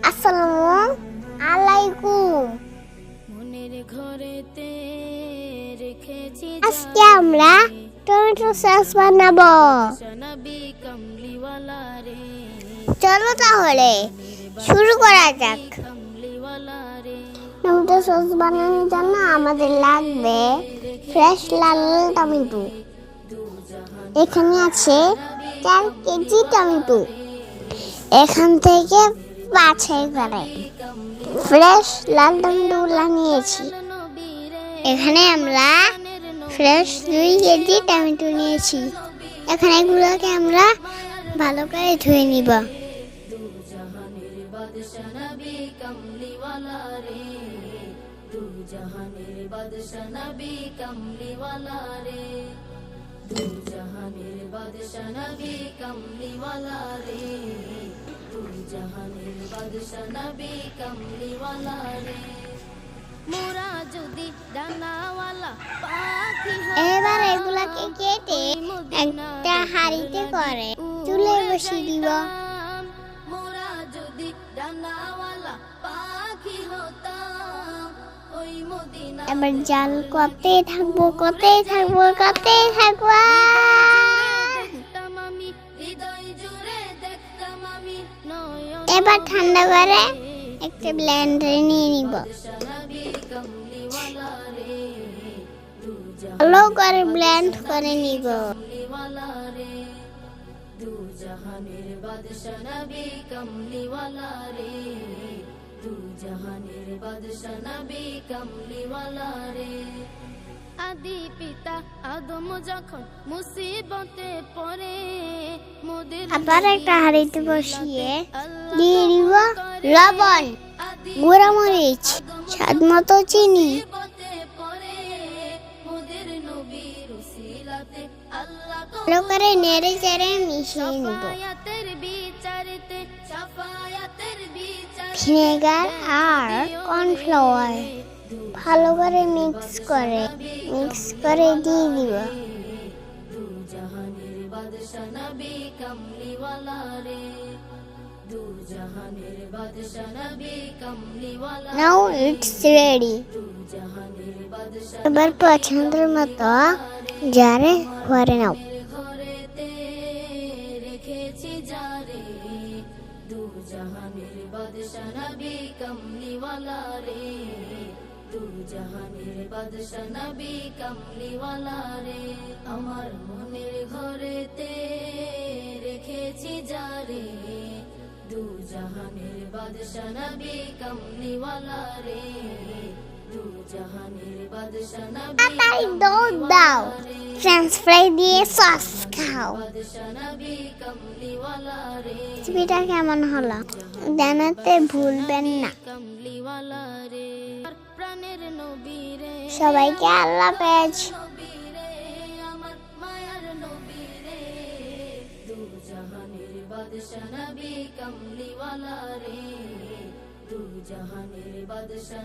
আসসালামু আলাইকুম। আজকে আমরা টমেটো সস বানাবো। চলো তাহলে শুরু করা যাক। টমেটো সস বানানোর জন্য আমাদের লাগবে ফ্রেশ লাল টমেটো। এখানে আছে 4 কেজি টমেটো। এখান থেকে বাছাই করে ফ্রেশ লাল টমেটোগুলো নিয়েছি। এখানে আমরা ফ্রেশ 2 কেজি টমেটো নিয়েছি। এখানে এগুলোকে আমরা ভালো করে ধুয়ে নিব। এবার এগুলাকে কেটে একটা হাঁড়িতে করে চুলে বসিয়ে দিব। এবার জাল করতে থাকবো। এবার ঠান্ডা করে একটা ব্লেন্ডারে নিয়ে নিব। ভালো করে ব্লেন্ড করে নিব। আদি পিতা আদম যখন মুসিবতে পড়ে আবার একটা হাঁড়িতে বসিয়ে দিয়ে দিব লবণ, গুঁড়া মরিচ, স্বাদ মতো চিনি। ভালো করে নেড়ে চেড়ে মিশিয়ে নিব। ভিনেগার আর কর্নফ্লাওয়ার ভালো করে মিক্স করে দিয়ে দিব। Now it's ready. এবার পছন্দের মতো জারে ভরে নাও। আমার মনের ঘরেতে রেখেছি যারে দু জাহানের বাদশা নবী কামলিওয়ালা রে দু জাহানের বাদশা নবী তাই দৌড় দাও, ফ্রেঞ্চ ফ্রাই দিয়ে সস খাও। রেসিপিটা কেমন হলো জানাতে ভুলবেন না। সবাইকে আল্লাহ হাফেজ। নবী কামলিওয়ালা রে দু জাহানের বাদশা।